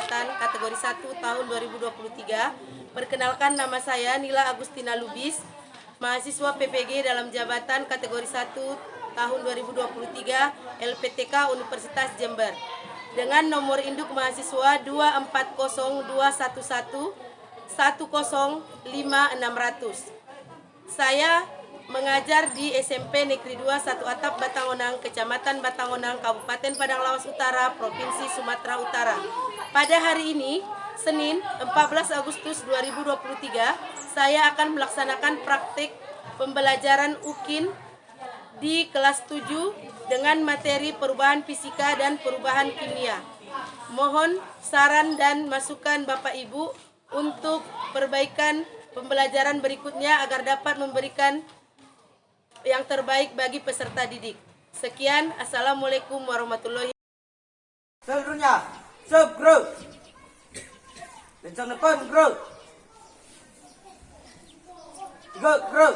jabatan kategori 1 tahun 2023. Perkenalkan, nama saya Nila Agustina Lubis, mahasiswa PPG dalam jabatan kategori 1 tahun 2023 LPTK Universitas Jember. Dengan nomor induk mahasiswa 2402111055600. Saya mengajar di SMP Negeri 2 1 Atap Batangonang, Kecamatan Batangonang, Kabupaten Padang Lawas Utara, Provinsi Sumatera Utara. Pada hari ini, Senin 14 Agustus 2023, saya akan melaksanakan praktik pembelajaran UKIN di kelas 7 dengan materi perubahan fisika dan perubahan kimia. Mohon saran dan masukan Bapak Ibu untuk perbaikan pembelajaran berikutnya agar dapat memberikan yang terbaik bagi peserta didik. Sekian, Assalamualaikum warahmatullahi wabarakatuh. Seluruhnya, subgroup. Kencang depan, group. 3 group.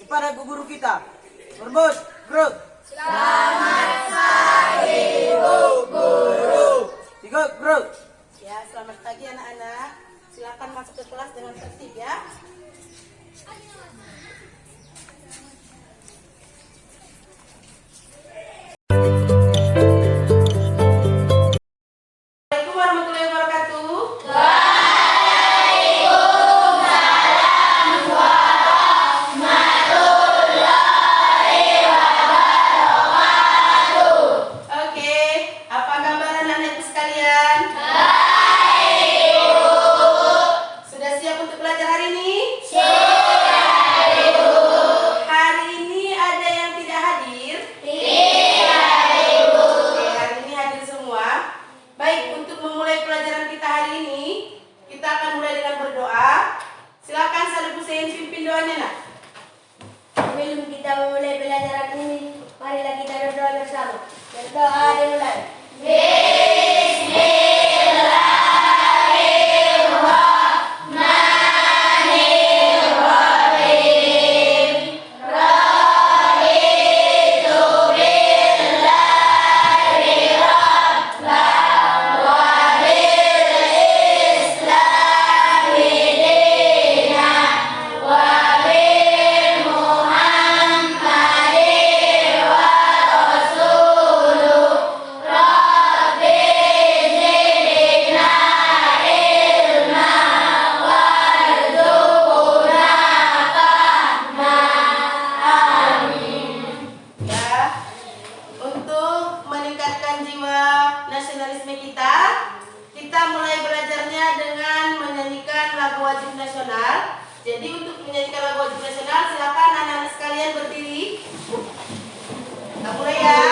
Kepada guru kita. Berbut, group. Selamat pagi, Bu Guru. 3 group. Ya, selamat pagi anak-anak. Silakan masuk ke kelas dengan tertib ya. Assalamualaikum warahmatullahi wabarakatuh. Oke, apa kabar anak-anakku sekalian? Baik, Bu. Sudah siap untuk belajar hari ini? Sudah, Bu. Hari ini ada yang tidak hadir? Tidak, Bu. Oke, hari ini hadir semua. Baik, untuk memulai pelajaran kita hari ini, kita akan mulai dengan berdoa. Silakan Saudara Hussein pimpin doanya, Nak. Sebelum kita memulai pelajaran ini, marilah kita berdoa bersama. Berdoa dimulai. Untuk meningkatkan jiwa nasionalisme kita mulai belajarnya dengan menyanyikan lagu wajib nasional. Jadi untuk menyanyikan lagu wajib nasional, silakan anak-anak sekalian berdiri. Kita mulai ya. Kita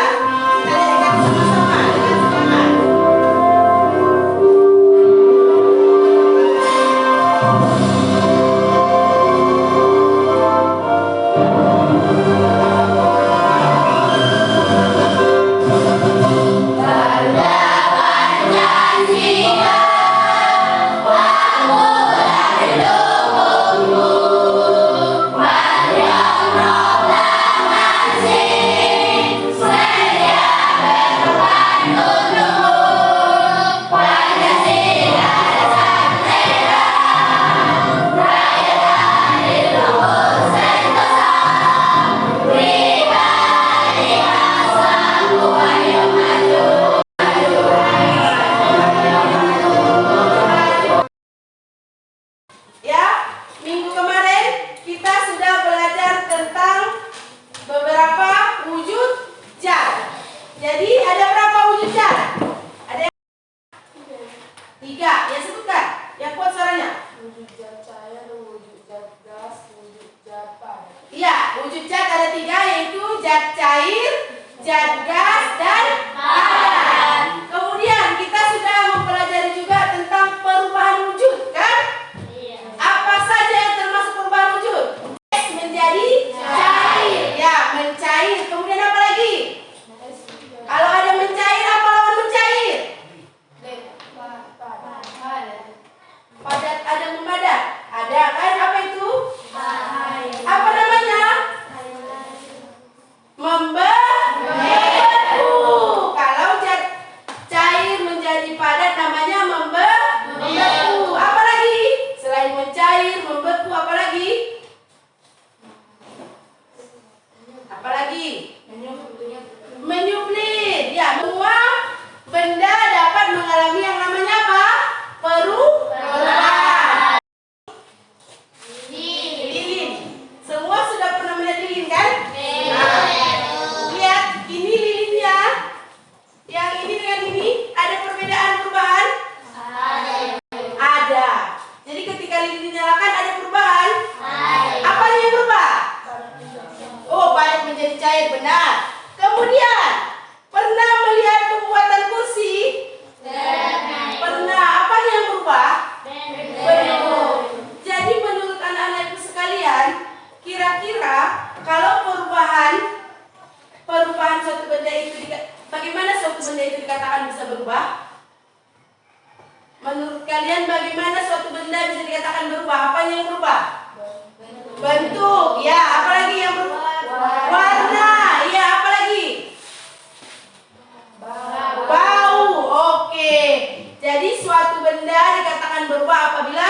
nyanyikan bersama-sama dengan semangat. Ya, minggu kemarin kita sudah belajar tentang beberapa wujud zat. Jadi ada berapa wujud zat? Ada yang 3. Ya, sebutkan. Yang kuat suaranya. Wujud zat cair, wujud zat gas, wujud zat padat. Iya, wujud zat ada 3, yaitu zat cair, zat gas, dan padat. Kemudian kita sudah mempelajari juga tentang perubahan wujud, kan? Apa saja yang termasuk perubahan wujud? Menjadi cair. Ya, mencair. Kemudian apa lagi? Kalau ada mencair, apa lawan mencair? Padat ada memadat. Ada kan? Apa itu? Apa namanya? Membeku. suatu benda itu dikatakan bisa berubah? Menurut kalian bagaimana suatu benda bisa dikatakan berubah? Apanya yang berubah? Bentuk, ya. Apalagi yang berubah? Warna, ya. Apalagi? Bau, oke. Jadi suatu benda dikatakan berubah apabila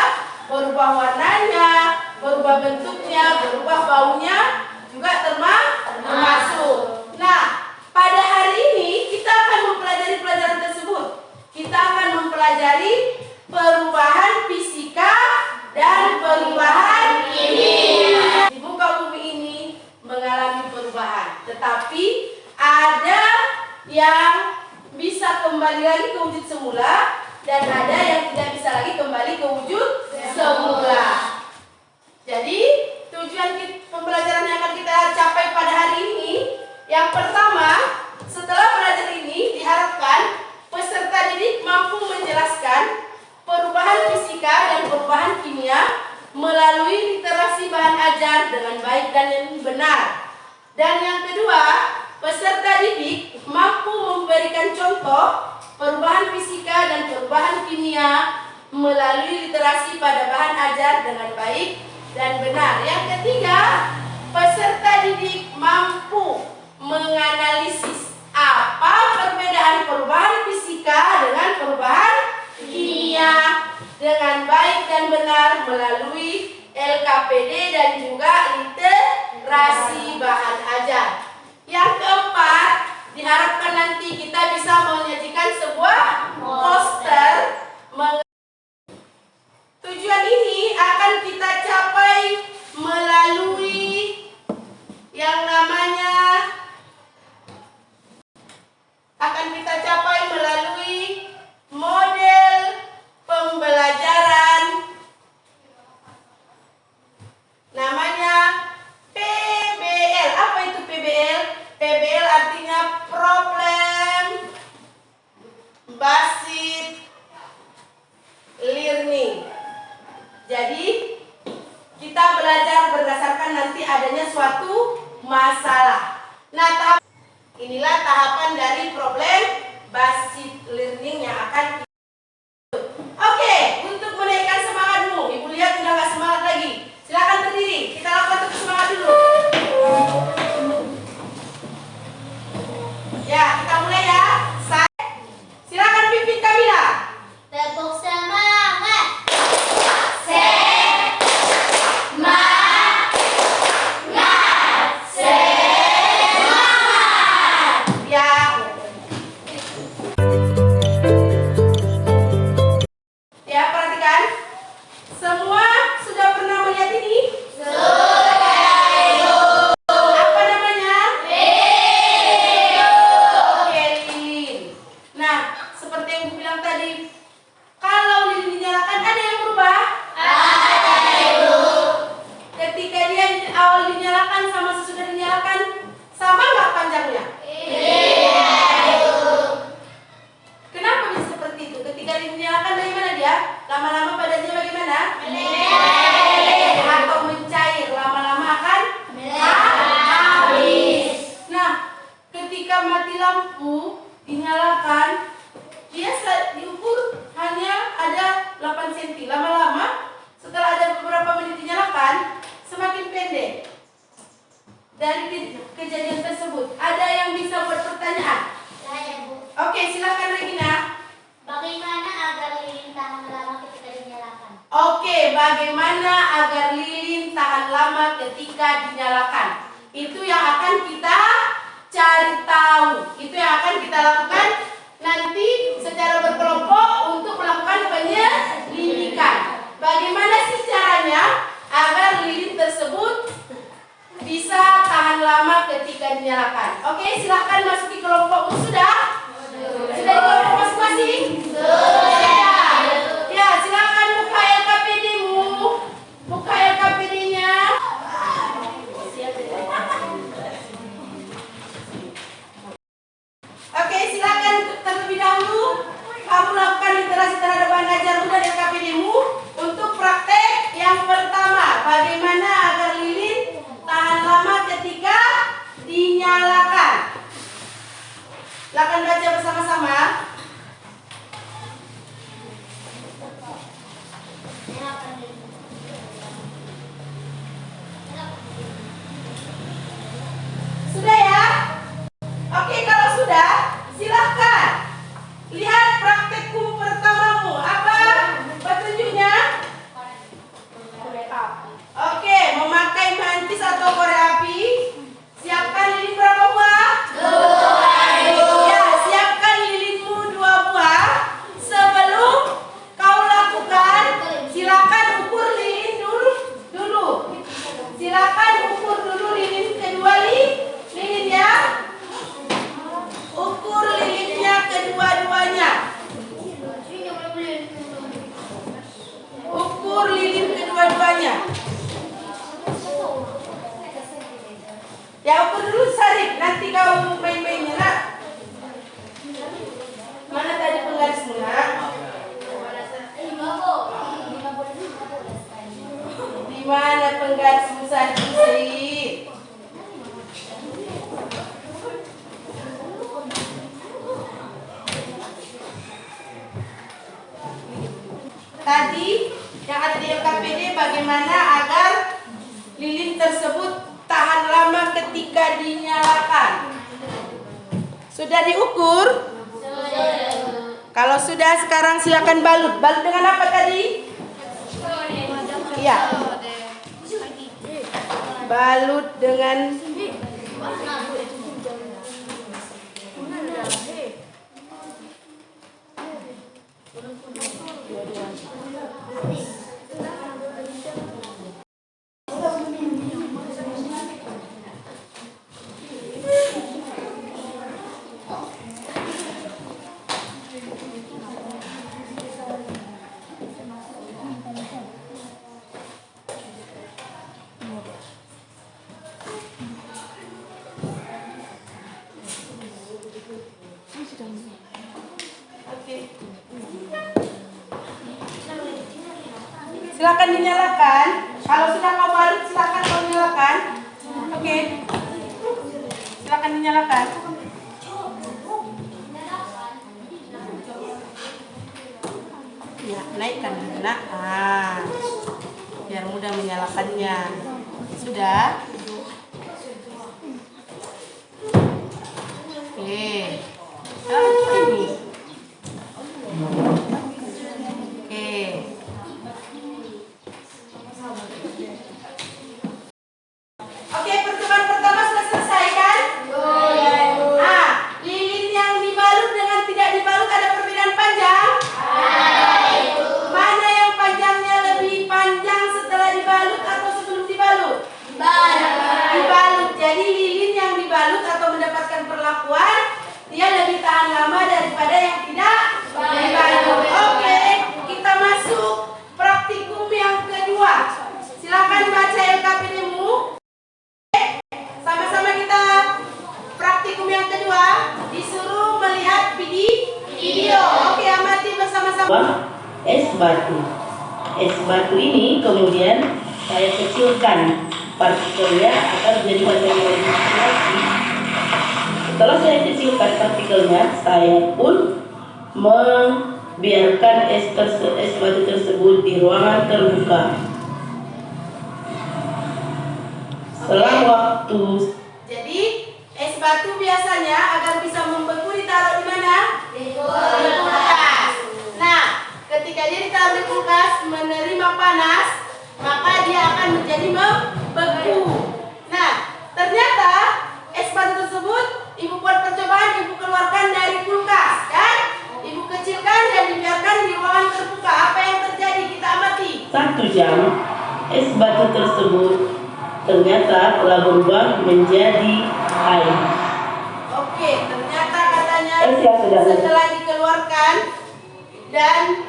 berubah warnanya, berubah bentuknya, berubah baunya, juga termasuk. Nah, pada hari ini kita akan mempelajari pelajaran tersebut. Kita akan mempelajari perubahan fisika dan perubahan kimia. Di muka bumi ini mengalami perubahan, tetapi ada yang bisa kembali lagi ke wujud semula dan ada yang tidak bisa lagi kembali ke wujud semula. Jadi tujuan pembelajaran yang akan kita capai pada hari ini, yang pertama, setelah belajar ini diharapkan peserta didik mampu menjelaskan perubahan fisika dan perubahan kimia melalui literasi bahan ajar dengan baik dan yang benar. Dan yang kedua, peserta didik mampu memberikan contoh perubahan fisika dan perubahan kimia melalui literasi pada bahan ajar dengan baik dan benar. Yang ketiga, peserta didik mampu menganalisis apa perbedaan perubahan fisika dengan perubahan kimia dengan baik dan benar melalui LKPD dan juga literasi bahan ajar. Yang keempat, diharapkan nanti kita bisa menyajikan sebuah poster. Tujuan ini akan kita capai melalui yang namanya model pembelajaran namanya PBL. Apa itu PBL? PBL artinya problem based learning. Jadi kita belajar berdasarkan nanti adanya suatu masalah. Nah, inilah tahapan dari problem based learning yang akan Oke, untuk menaikkan semangatmu, Ibu lihat sudah nggak semangat lagi. Silakan berdiri, kita lakukan untuk semangat dulu. Ya, kita mulai ya. Silakan pimpin Kamila. Tepuk semangat. Ya, perhatikan. Semua sudah pernah melihat ini? Apa namanya? Oke, lilin. Nah, seperti yang Ibu bilang tadi, kalau lilin dinyalakan ada yang berubah? Ketika dia awal dinyalakan sama sesudah dinyalakan, sama nggak panjangnya? Kenapa bisa seperti itu? Ketika dinyalakan bagaimana dia? Lama-lama badannya bagaimana? Atau mencair, lama-lama akan habis. Nah, ketika mati lampu dinyalakan, dia diukur hanya ada 8 cm. Lama-lama setelah ada beberapa menit dinyalakan, semakin pendek. Dari kejadian tersebut, ada yang bisa buat pertanyaan? Oke, silakan Regina. Bagaimana agar lilin tahan lama ketika dinyalakan? Oke, bagaimana agar lilin tahan lama ketika dinyalakan? Itu yang akan kita cari tahu. Itu yang akan kita lakukan nanti secara berkelompok untuk melakukan penyelidikan. Bagaimana sih caranya agar lilin tersebut bisa tahan lama ketika dinyalakan? Oke, silakan masuki kelompokmu. Sudah? Sudah di kelompok masing-masing? Sudah. Ya, silakan buka LKPD-mu. Buka LKPD-nya. Oke, silakan terlebih dahulu kamu lakukan literasi terhadap bahan ajarmu dan LKPD-mu untuk praktek yang pertama. Bagaimana agar lilin tahan lama ketika dinyalakan? Silakan baca bersama-sama. bersama-sama. Sudah ya? Oke, kalau sudah, silahkan lihat praktek kubu pertamamu. Apa petunjuknya? Oke, memakai mantis atau korek api. Siapkan lilin berapa buah? 2. Ya, siapkan lilinmu 2 buah. Sebelum kau lakukan, silakan ukur lilin dulu. Silakan ukur dulu lilin kedua lilin ya. Ukur lilinnya kedua-duanya. Ukur lilin kedua-duanya. Ya, ukur dulu Sarip, nanti kau main-mainnya nak. Mana tadi penggarismu nak? Di mana penggarismu Sarip? Tadi yang ada di LKPD bagaimana agar lilin tersebut tahan lama ketika dinyalakan. Sudah diukur? Kalau sudah, sekarang silakan balut. Balut dengan apa tadi? Iya. Balut dengan silakan dinyalakan. Kalau sudah mau balut, silakan kau nyalakan. Oke. Silakan dinyalakan. Ya, naikkan nak. Biar mudah menyalakannya. Sudah? Oke. Ini. Oke. Oke, pertemuan pertama sudah selesai kan? Lilin yang dibalut dengan tidak dibalut ada perbedaan panjang? Mana yang panjangnya lebih panjang setelah dibalut atau sebelum dibalut? Dibalut. Jadi lilin yang dibalut atau mendapatkan perlakuan, dia lebih tahan lama daripada yang tidak dibalut. Oke, kita masuk praktikum yang kedua. Silakan baca LKPD-mu. Sama-sama kita praktikum yang kedua, disuruh melihat video. Oke, amati bersama-sama. Es batu. Es batu ini kemudian saya kecilkan, partikelnya akan menjadi macam yang lagi. Setelah saya kecilkan partikelnya, saya pun membiarkan es batu tersebut di ruangan terbuka. Setelah waktu, Jadi es batu biasanya agar bisa membeku ditaruh di mana? Di kulkas. Nah, ketika dia ditaruh di kulkas menerima panas, maka dia akan menjadi membeku. Nah, ternyata es batu tersebut ibu buat percobaan, ibu keluarkan dari kulkas, kan? Ibu kecilkan dan dibiarkan di ruangan terbuka. Apa yang terjadi? Kita amati. 1 jam, es batu tersebut ternyata telah berubah menjadi air. Oke, ternyata katanya sudah setelah dikeluarkan dan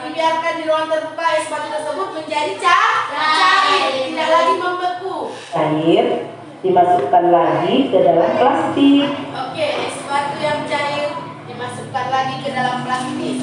dibiarkan di ruang terbuka, es batu tersebut menjadi cair, tidak lagi membeku. Air dimasukkan lagi ke dalam plastik. Oke, es batu yang cair dimasukkan lagi ke dalam plastik.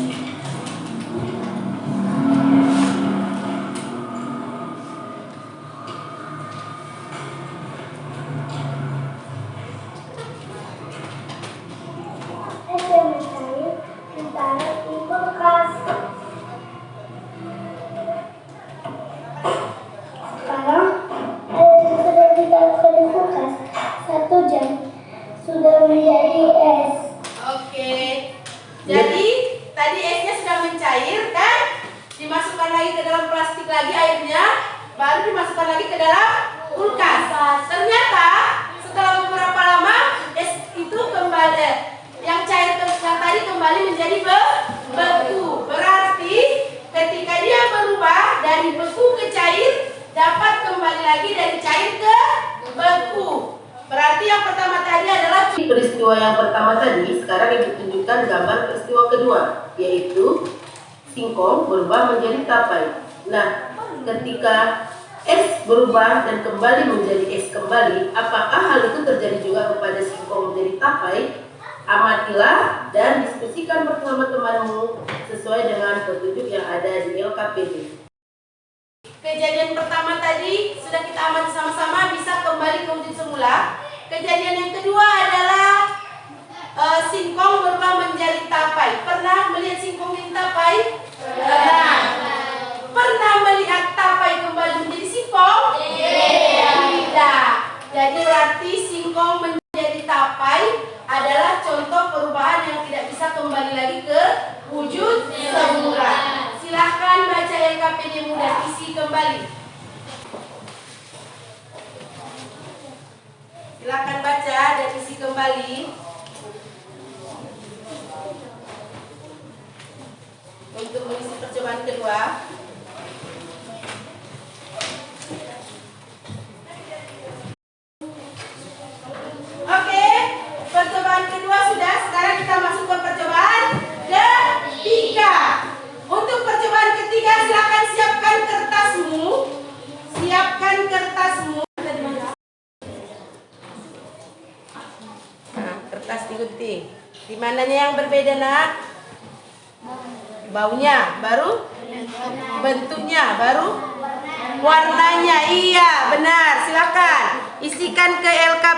lagi dari cair ke beku. Berarti yang pertama tadi adalah peristiwa yang pertama tadi. Sekarang ibu tunjukkan gambar peristiwa kedua, yaitu singkong berubah menjadi tapai. Nah, ketika es berubah dan kembali menjadi es kembali, apakah hal itu terjadi juga kepada singkong menjadi tapai? Amatilah dan diskusikan bersama temanmu sesuai dengan petunjuk yang ada di LKPD. Kejadian pertama tadi sudah kita amati sama-sama, bisa kembali ke wujud semula. Kejadian yang kedua adalah singkong berubah menjadi tapai. Pernah melihat singkong menjadi tapai? Pernah. Pernah melihat tapai kembali menjadi singkong? Tidak. Jadi berarti singkong menjadi tapai adalah contoh perubahan yang tidak bisa kembali lagi ke wujud semula. Silahkan baca LKPD-mu dan isi kembali. Silahkan baca dan isi kembali. Untuk mengisi percobaan kedua. Oke, percobaan kedua sudah. Sekarang kita masuk ke percobaan ketiga. Untuk percobaan ketiga, silakan siapkan kertasmu. Siapkan kertasmu. Nah, kertas digunting. Di mananya yang berbeda, Nak? Baunya, baru bentuknya, baru warnanya. Iya, benar. Silakan isikan ke LKP.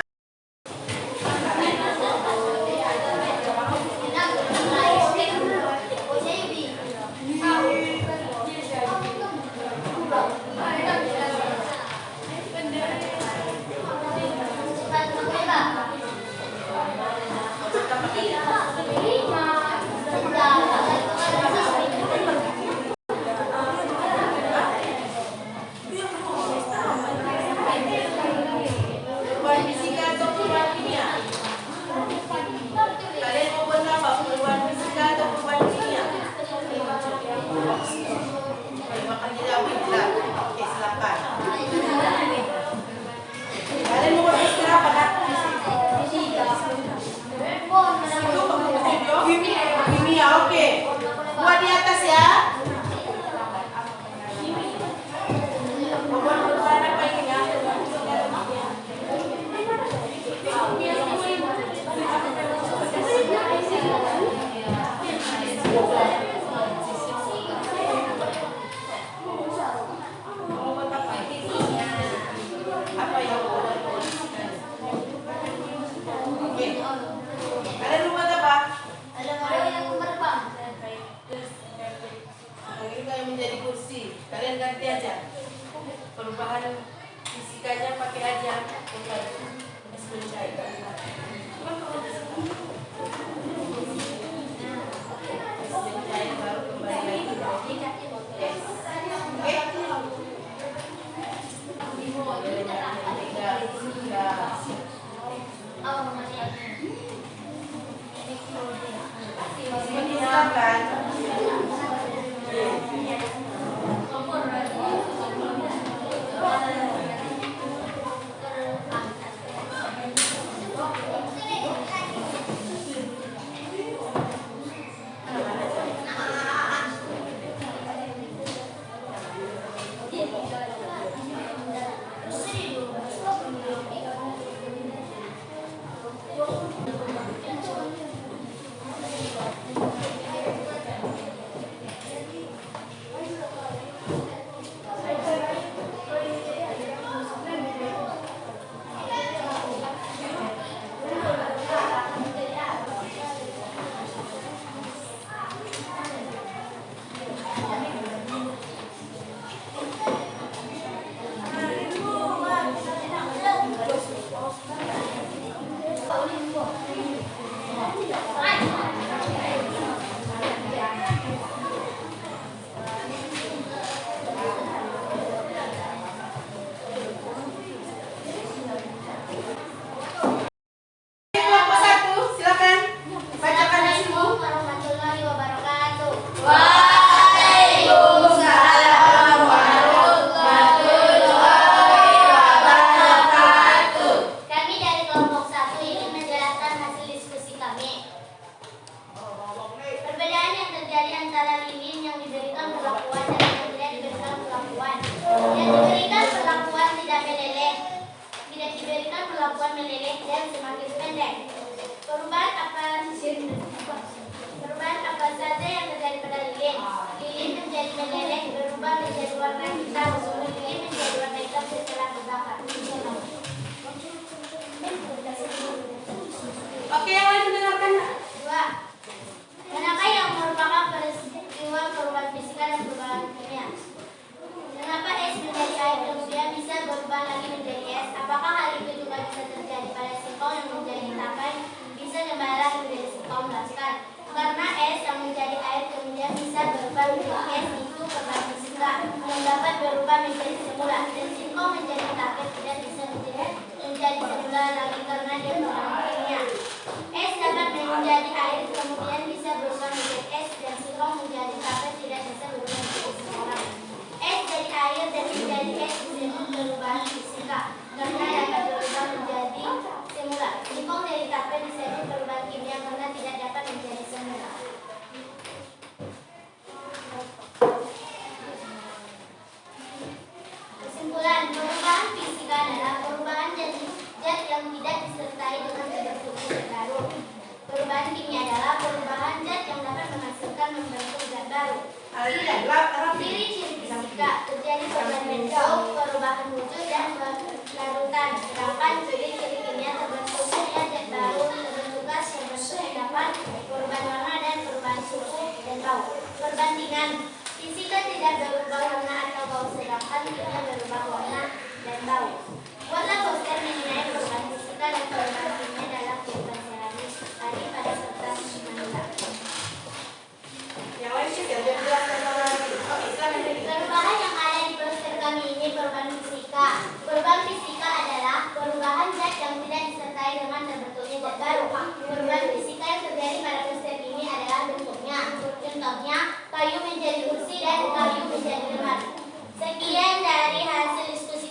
Oke, buat di atas ya. Apa yang oke. Kalian mau buat apa? Ini kayak menjadi kursi. Kalian ganti aja. Perubahan fisikanya pakai aja. Es mencair. Es mencair baru kembali lagi. Es. Silakan. menjadi semula dan singkong menjadi tapet tidak bisa menjadi semula lagi karena dia mengandung kimia. Es dapat menjadi air kemudian bisa berubah menjadi es dan singkong menjadi tapet tidak bisa berubah menjadi semula. Es dari air dan menjadi es disebut perubahan fisika karena dapat berubah menjadi semula. Singkong dari tapet disebut perubahan kimia karena tidak dapat menjadi semula. Kesimpulan, perubahan fisika adalah perubahan zat yang tidak disertai dengan terbentuknya zat baru. Perubahan kimia adalah perubahan zat yang dapat menghasilkan membentuk zat baru. Ciri-ciri fisika terjadi perubahan bentuk, perubahan wujud dan pelarutan. Sedangkan ciri-ciri kimia terbentuknya zat baru, terbentuk gas yang berbentuk endapan, perubahan warna dan perubahan suhu dan bau. Perbandingan fisika tidak berubah warna atau bau, sedangkan kimia berubah warna dan bau. Buatlah poster mengenai perubahan fisika dan perubahan kimia dalam kehidupan sehari-hari pada kertas manila. Yang lain sih biar jelaskan sama Perubahan yang ada di poster kami ini perubahan fisika. Perubahan fisika adalah perubahan zat yang tidak disertai dengan terbentuknya zat baru. Perubahan fisika yang terjadi pada poster ini adalah bentuknya. Contohnya, kayu menjadi kursi dan kayu menjadi lemari. Sekian dari hasil diskusi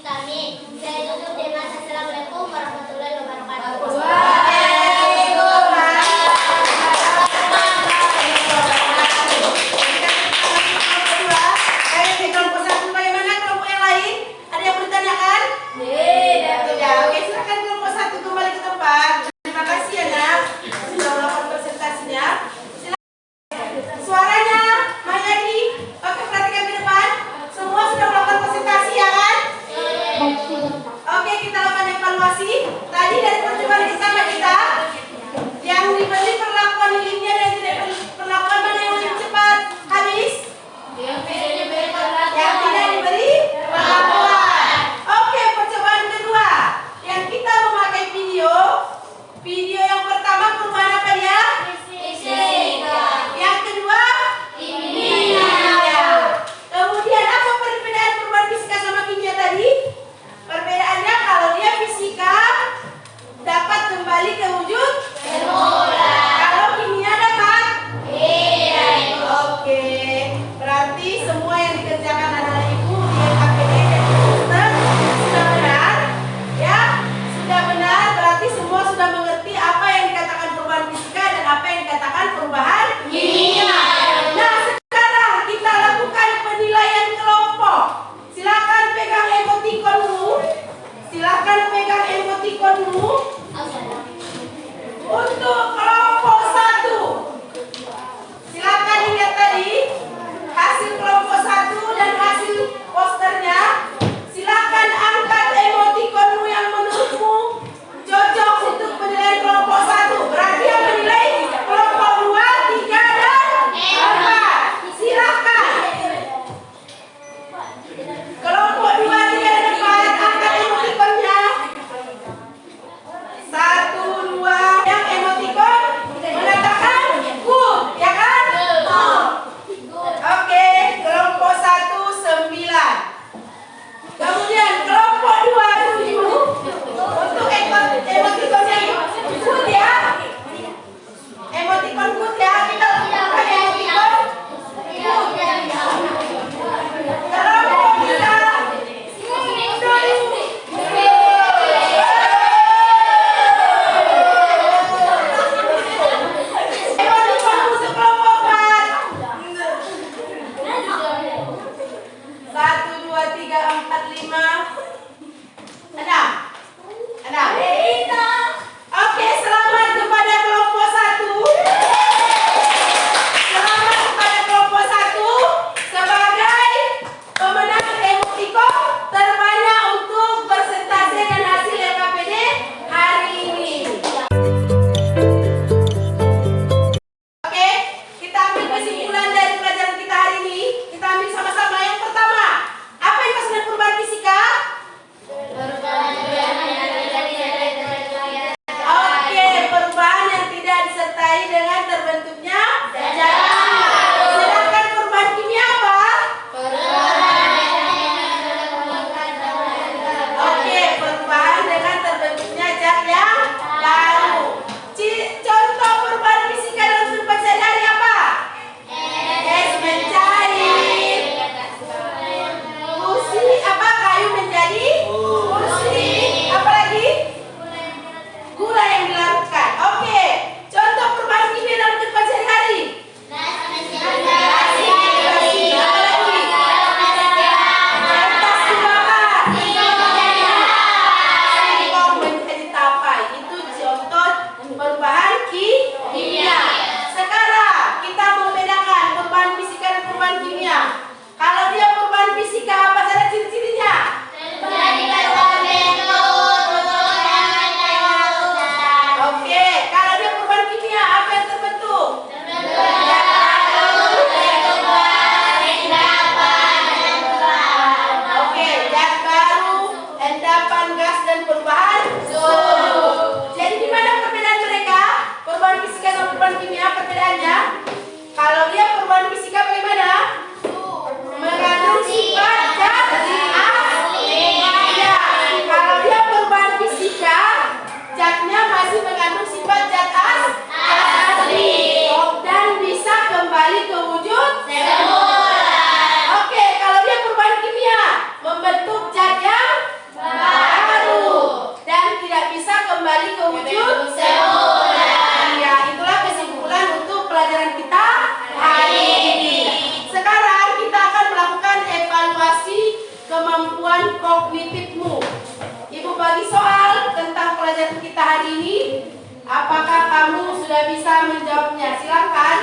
bisa menjawabnya. Silakan,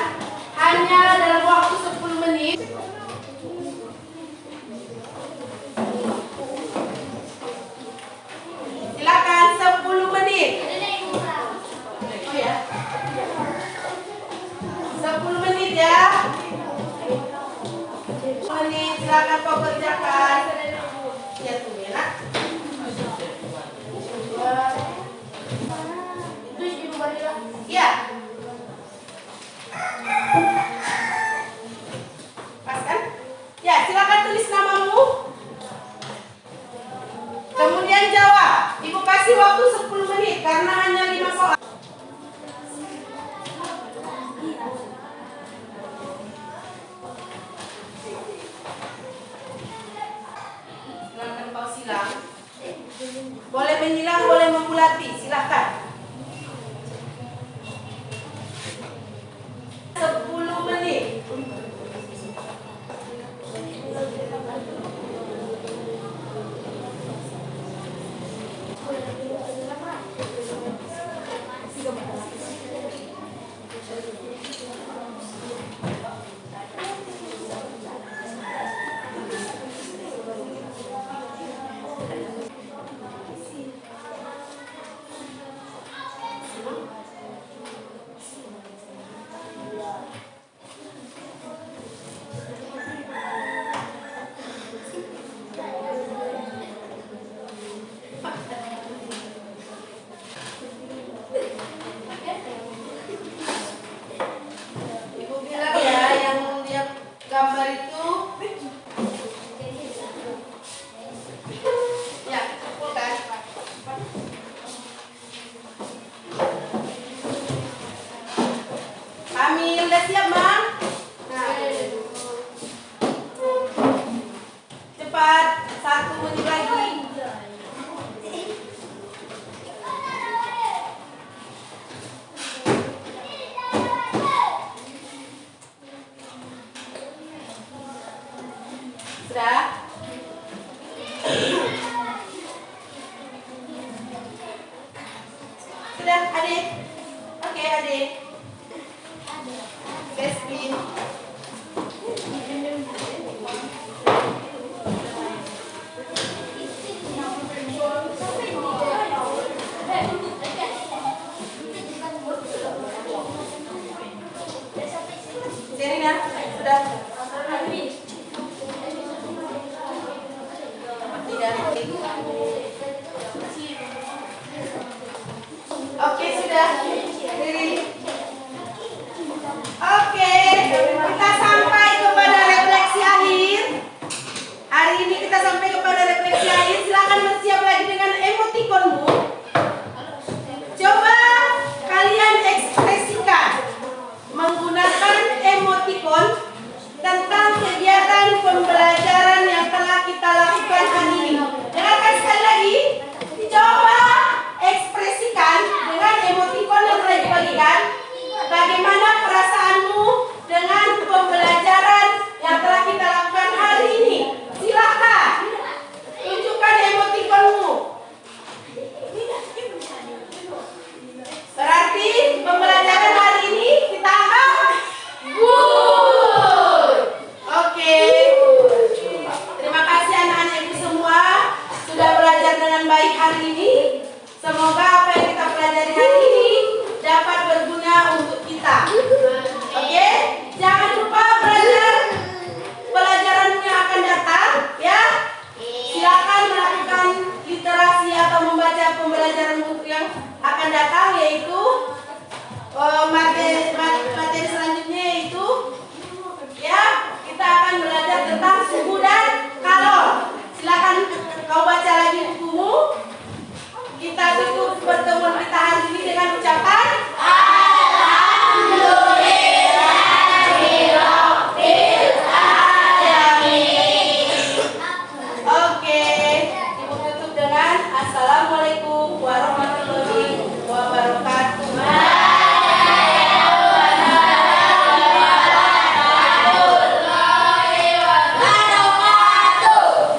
hanya dalam waktu 10 menit. Silakan 10 menit. Oh ya. 10 menit ya. 10 menit, silakan kau kerjakan. Ya tuh ya nak. Ya. Pas kan? Ya, silakan tulis namamu. Kemudian jawab. Ibu kasih waktu 10 menit karena hanya 5 soal. Silakan kau silang. Boleh menyilang, boleh membulati. Silakan. 10 menit. Ibu bilang ya, yang dia gambar itu ya, kumpulkan. Amil, udah siap, Mam? Nah. Cepat, 1 menit lagi. Sudah? Sudah, adik? Oke, adik. Bespin. Serina, sudah? Tidak. Oke, sudah. Diri. Oke, kita sampai kepada refleksi akhir. Hari ini kita sampai kepada refleksi akhir. Silakan bersiap lagi dengan emotikonmu. Coba kalian ekspresikan menggunakan emotikon tentang kegiatan pembelajaran yang telah kita lakukan hari ini. Dengarkan sekali lagi. Coba ekspresikan dengan emotikon yang telah dibagikan bagaimana perasaanmu dengan pembelajaran yang telah kita lakukan hari ini. Silakan tunjukkan emotikonmu. Berarti pembelajaran hari ini kita anggap good. Oke. Terima kasih anak-anak ibu semua sudah belajar dengan baik hari ini. Semoga apa yang kita pelajari hari ini dapat berguna untuk kita. Oke? Jangan lupa belajar pelajaran yang akan datang, ya. Silakan melakukan literasi atau membaca pembelajaran buku yang akan datang, yaitu matematika